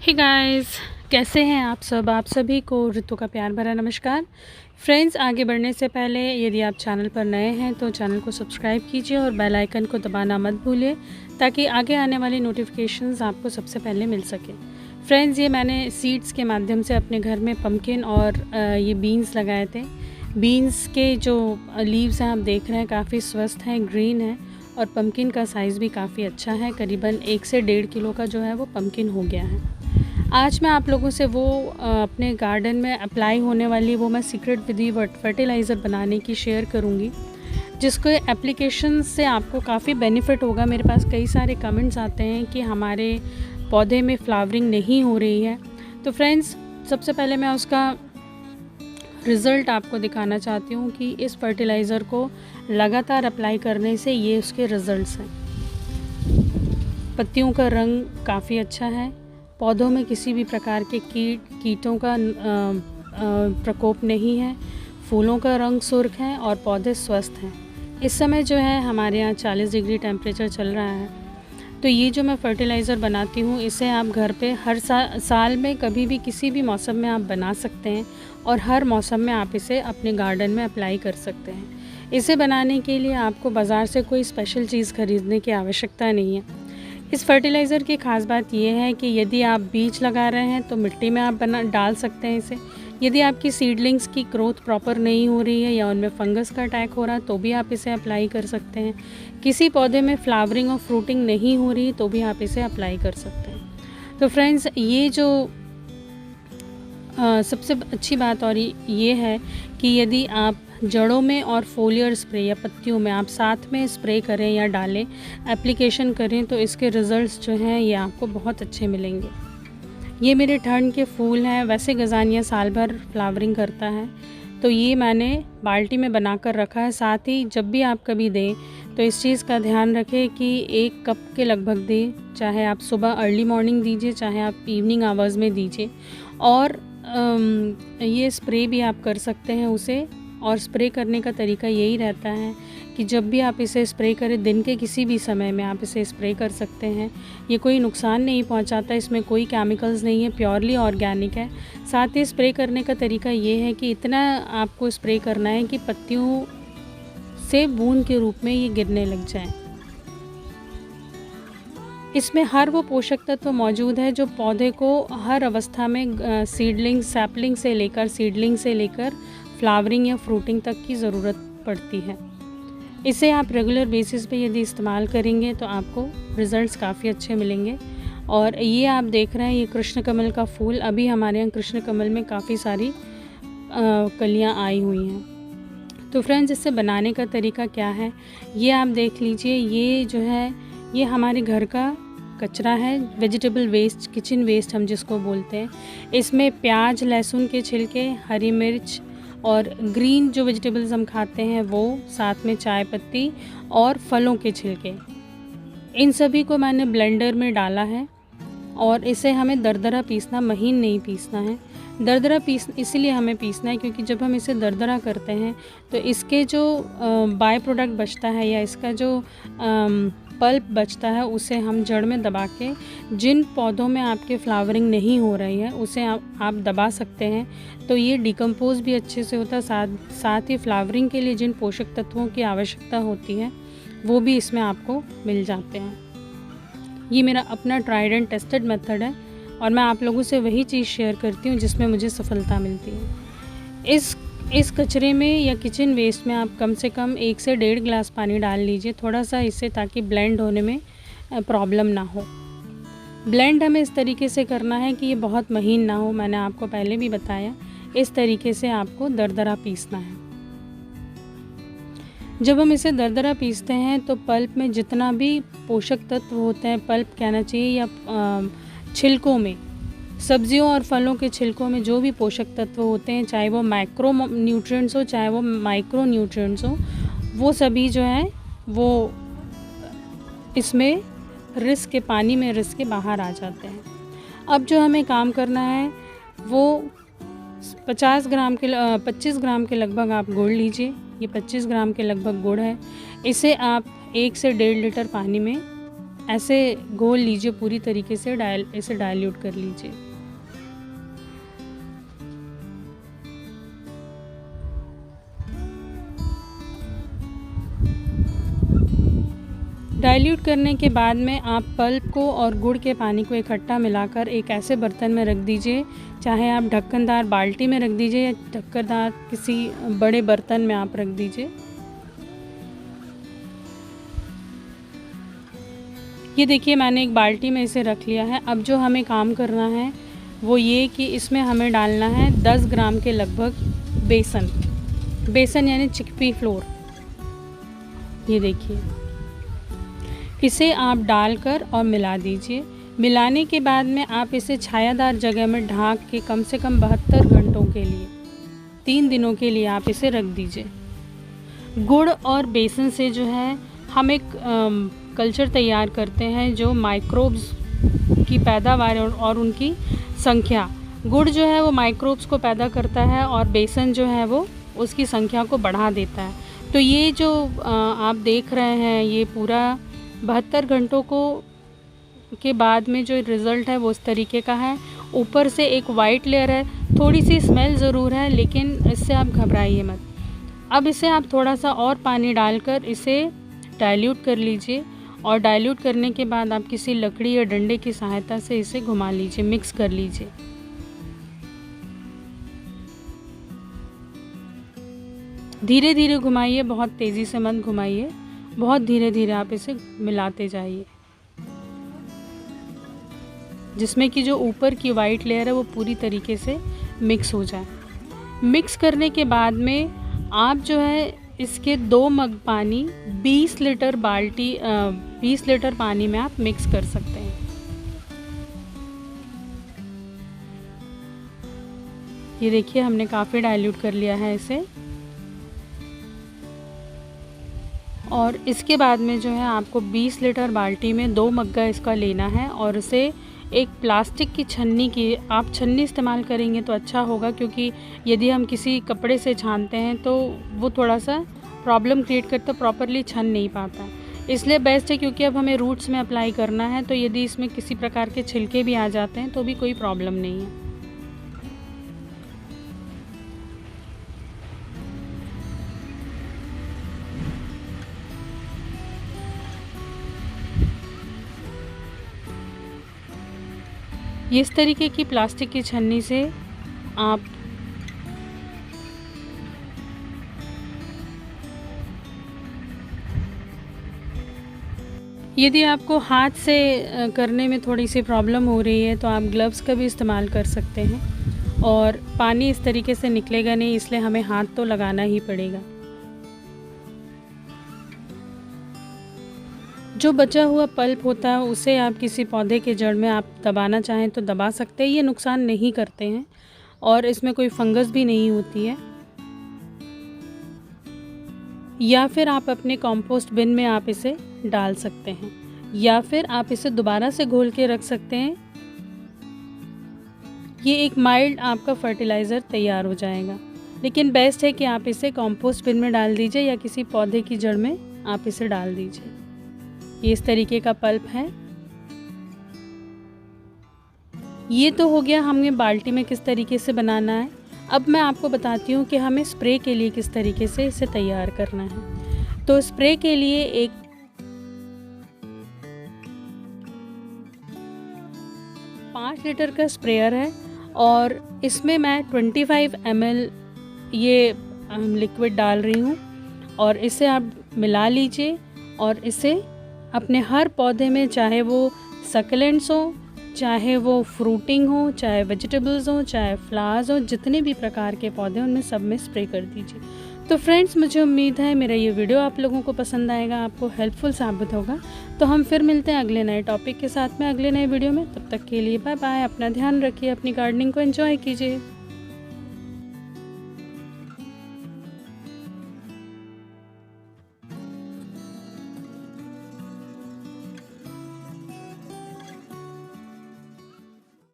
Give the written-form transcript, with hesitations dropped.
Hey guys, कैसे हैं आप सब। आप सभी को ऋतु का प्यार भरा नमस्कार। फ्रेंड्स, आगे बढ़ने से पहले यदि आप चैनल पर नए हैं तो चैनल को सब्सक्राइब कीजिए और बेल आइकन को दबाना मत भूलिए ताकि आगे आने वाली नोटिफिकेशंस आपको सबसे पहले मिल सके। फ्रेंड्स, ये मैंने सीड्स के माध्यम से अपने घर में पम्पकिन और ये बीन्स लगाए थे। बीन्स के जो लीव्स हैं आप देख रहे हैं काफ़ी स्वस्थ हैं, ग्रीन है और पम्पकिन का साइज़ भी काफ़ी अच्छा है। करीबन 1 से 1.5 किलो का जो है वो पम्पकिन हो गया है। आज मैं आप लोगों से वो अपने गार्डन में अप्लाई होने वाली वो मैं सीक्रेट विधि फर्टिलाइज़र बनाने की शेयर करूँगी, जिसको एप्लीकेशन से आपको काफ़ी बेनिफिट होगा। मेरे पास कई सारे कमेंट्स आते हैं कि हमारे पौधे में फ्लावरिंग नहीं हो रही है। तो फ्रेंड्स, सबसे पहले मैं उसका रिज़ल्ट आपको दिखाना चाहती हूँ कि इस फर्टिलाइज़र को लगातार अप्लाई करने से ये उसके रिज़ल्ट्स हैं। पत्तियों का रंग काफ़ी अच्छा है, पौधों में किसी भी प्रकार के कीटों का प्रकोप नहीं है, फूलों का रंग सुर्ख है और पौधे स्वस्थ हैं। इस समय जो है हमारे यहाँ 40 डिग्री टेम्परेचर चल रहा है। तो ये जो मैं फ़र्टिलाइज़र बनाती हूँ इसे आप घर पे हर साल में कभी भी किसी भी मौसम में आप बना सकते हैं और हर मौसम में आप इसे अपने गार्डन में अप्लाई कर सकते हैं। इसे बनाने के लिए आपको बाज़ार से कोई स्पेशल चीज़ खरीदने की आवश्यकता नहीं है। इस फर्टिलाइज़र की ख़ास बात यह है कि यदि आप बीज लगा रहे हैं तो मिट्टी में आप डाल सकते हैं इसे। यदि आपकी सीडलिंग्स की ग्रोथ प्रॉपर नहीं हो रही है या उनमें फंगस का अटैक हो रहा है तो भी आप इसे अप्लाई कर सकते हैं। किसी पौधे में फ्लावरिंग और फ्रूटिंग नहीं हो रही तो भी आप इसे अप्लाई कर सकते हैं। तो फ्रेंड्स, ये जो सबसे अच्छी बात और ये है कि यदि आप जड़ों में और फोलियर स्प्रे या पत्तियों में आप साथ में स्प्रे करें या डालें, एप्लीकेशन करें तो इसके रिज़ल्ट्स जो हैं ये आपको बहुत अच्छे मिलेंगे। ये मेरे ठंड के फूल हैं। वैसे गज़ानिया साल भर फ्लावरिंग करता है, तो ये मैंने बाल्टी में बना कर रखा है। साथ ही जब भी आप कभी दें तो इस चीज़ का ध्यान रखें कि 1 कप के लगभग दें, चाहे आप सुबह अर्ली मॉर्निंग दीजिए चाहे आप इवनिंग आवर्स में दीजिए। और ये स्प्रे भी आप कर सकते हैं उसे, और स्प्रे करने का तरीका यही रहता है कि जब भी आप इसे स्प्रे करें दिन के किसी भी समय में आप इसे स्प्रे कर सकते हैं। ये कोई नुकसान नहीं पहुंचाता, इसमें कोई केमिकल्स नहीं है, प्योरली ऑर्गेनिक है। साथ ही स्प्रे करने का तरीका ये है कि इतना आपको स्प्रे करना है कि पत्तियों से बूंद के रूप में ये गिरने लग जाए। इसमें हर वो पोषक तत्व मौजूद है जो पौधे को हर अवस्था में सैपलिंग से लेकर फ्लावरिंग या फ्रूटिंग तक की ज़रूरत पड़ती है। इसे आप रेगुलर बेसिस पे यदि इस्तेमाल करेंगे तो आपको रिज़ल्ट्स काफ़ी अच्छे मिलेंगे। और ये आप देख रहे हैं ये कृष्ण कमल का फूल, अभी हमारे यहाँ कृष्ण कमल में काफ़ी सारी कलियाँ आई हुई हैं। तो फ्रेंड्स, इसे बनाने का तरीका क्या है ये आप देख लीजिए। ये जो है ये हमारे घर का कचरा है, वेजिटेबल वेस्ट, किचन वेस्ट हम जिसको बोलते हैं। इसमें प्याज, लहसुन के छिलके, हरी मिर्च और ग्रीन जो वेजिटेबल्स हम खाते हैं वो, साथ में चाय पत्ती और फलों के छिलके, इन सभी को मैंने ब्लेंडर में डाला है। और इसे हमें दरदरा पीसना, महीन नहीं पीसना है। दरदरा इसलिए हमें पीसना है क्योंकि जब हम इसे दरदरा करते हैं तो इसके जो बाय प्रोडक्ट बचता है या इसका जो पल्प बचता है उसे हम जड़ में दबा के, जिन पौधों में आपके फ्लावरिंग नहीं हो रही है उसे आप दबा सकते हैं। तो ये डिकम्पोज भी अच्छे से होता है। साथ ही फ्लावरिंग के लिए जिन पोषक तत्वों की आवश्यकता होती है वो भी इसमें आपको मिल जाते हैं। ये मेरा अपना ट्राइड एंड टेस्टेड मेथड है और मैं आप लोगों से वही चीज़ शेयर करती हूँ जिसमें मुझे सफलता मिलती है। इस कचरे में या किचन वेस्ट में आप कम से कम 1 से 1.5 गिलास पानी डाल लीजिए थोड़ा सा इससे, ताकि ब्लेंड होने में प्रॉब्लम ना हो। ब्लेंड हमें इस तरीके से करना है कि ये बहुत महीन ना हो। मैंने आपको पहले भी बताया, इस तरीके से आपको दरदरा पीसना है। जब हम इसे दरदरा पीसते हैं तो पल्प में जितना भी पोषक तत्व होते हैं, पल्प कहना चाहिए, या छिलकों में, सब्जियों और फलों के छिलकों में जो भी पोषक तत्व होते हैं, चाहे वो मैक्रो न्यूट्रिएंट्स हो चाहे वो माइक्रो न्यूट्रिएंट्स हो, वो सभी जो है वो इसमें पानी में रिस के बाहर आ जाते हैं। अब जो हमें काम करना है वो 25 ग्राम के लगभग आप गुड़ लीजिए। ये 25 ग्राम के लगभग गुड़ है। इसे आप 1 से 1.5 लीटर पानी में ऐसे घोल लीजिए पूरी तरीके से, इसे डाइल्यूट कर लीजिए। डाइल्यूट करने के बाद में आप पल्प को और गुड़ के पानी को इकट्ठा मिलाकर एक ऐसे बर्तन में रख दीजिए, चाहे आप ढक्कनदार बाल्टी में रख दीजिए या ढक्कनदार किसी बड़े बर्तन में आप रख दीजिए। ये देखिए मैंने एक बाल्टी में इसे रख लिया है। अब जो हमें काम करना है वो ये कि इसमें हमें डालना है 10 ग्राम के लगभग बेसन यानी चिकपी फ्लोर। ये देखिए, इसे आप डालकर और मिला दीजिए। मिलाने के बाद में आप इसे छायादार जगह में ढक के कम से कम 72 घंटों के लिए 3 दिनों के लिए आप इसे रख दीजिए। गुड़ और बेसन से जो है हम एक कल्चर तैयार करते हैं जो माइक्रोब्स की पैदावार और उनकी संख्या, गुड़ जो है वो माइक्रोब्स को पैदा करता है और बेसन जो है वो उसकी संख्या को बढ़ा देता है। तो ये जो आप देख रहे हैं ये पूरा 72 घंटों के बाद में जो रिज़ल्ट है वो इस तरीके का है। ऊपर से एक वाइट लेयर है, थोड़ी सी स्मेल ज़रूर है लेकिन इससे आप घबराइए मत। अब इसे आप थोड़ा सा और पानी डालकर इसे डाइल्यूट कर लीजिए और डाइल्यूट करने के बाद आप किसी लकड़ी या डंडे की सहायता से इसे घुमा लीजिए, मिक्स कर लीजिए। धीरे धीरे घुमाइए, बहुत तेज़ी से मत घुमाइए, बहुत धीरे धीरे आप इसे मिलाते जाइए, जिसमें कि जो ऊपर की वाइट लेयर है वो पूरी तरीके से मिक्स हो जाए। मिक्स करने के बाद में आप जो है इसके 2 मग पानी 20 लीटर पानी में आप मिक्स कर सकते हैं। ये देखिए हमने काफ़ी डाइल्यूट कर लिया है इसे। और इसके बाद में जो है आपको 20 लीटर बाल्टी में 2 मग्गा इसका लेना है और उसे एक प्लास्टिक की छन्नी की, आप छन्नी इस्तेमाल करेंगे तो अच्छा होगा, क्योंकि यदि हम किसी कपड़े से छानते हैं तो वो थोड़ा सा प्रॉब्लम क्रिएट करता, प्रॉपरली छन नहीं पाता। इसलिए बेस्ट है, क्योंकि अब हमें रूट्स में अप्लाई करना है, तो यदि इसमें किसी प्रकार के छिलके भी आ जाते हैं तो भी कोई प्रॉब्लम नहीं है। इस तरीके की प्लास्टिक की छन्नी से आप यदि आपको हाथ से करने में थोड़ी सी प्रॉब्लम हो रही है तो आप ग्लव्स का भी इस्तेमाल कर सकते हैं और पानी इस तरीके से निकलेगा नहीं, इसलिए हमें हाथ तो लगाना ही पड़ेगा। जो बचा हुआ पल्प होता है उसे आप किसी पौधे के जड़ में आप दबाना चाहें तो दबा सकते हैं, ये नुकसान नहीं करते हैं और इसमें कोई फंगस भी नहीं होती है। या फिर आप अपने कंपोस्ट बिन में आप इसे डाल सकते हैं, या फिर आप इसे दोबारा से घोल के रख सकते हैं। ये एक माइल्ड आपका फर्टिलाइज़र तैयार हो जाएगा, लेकिन बेस्ट है कि आप इसे कंपोस्ट बिन में डाल दीजिए या किसी पौधे की जड़ में आप इसे डाल दीजिए। ये इस तरीके का पल्प है। ये तो हो गया हमें बाल्टी में किस तरीके से बनाना है। अब मैं आपको बताती हूँ कि हमें स्प्रे के लिए किस तरीके से इसे तैयार करना है। तो स्प्रे के लिए एक 5 लीटर का स्प्रेयर है और इसमें मैं 25 ml ये लिक्विड डाल रही हूँ और इसे आप मिला लीजिए और इसे अपने हर पौधे में, चाहे वो सक्लेंट्स हो, चाहे वो फ्रूटिंग हो, चाहे वेजिटेबल्स हो, चाहे फ्लावर्स हो, जितने भी प्रकार के पौधे उनमें सब में स्प्रे कर दीजिए। तो फ्रेंड्स, मुझे उम्मीद है मेरा ये वीडियो आप लोगों को पसंद आएगा, आपको हेल्पफुल साबित होगा। तो हम फिर मिलते हैं अगले नए टॉपिक के साथ में अगले नए वीडियो में। तब तक के लिए बाय बाय। अपना ध्यान रखिए, अपनी गार्डनिंग को एंजॉय कीजिए।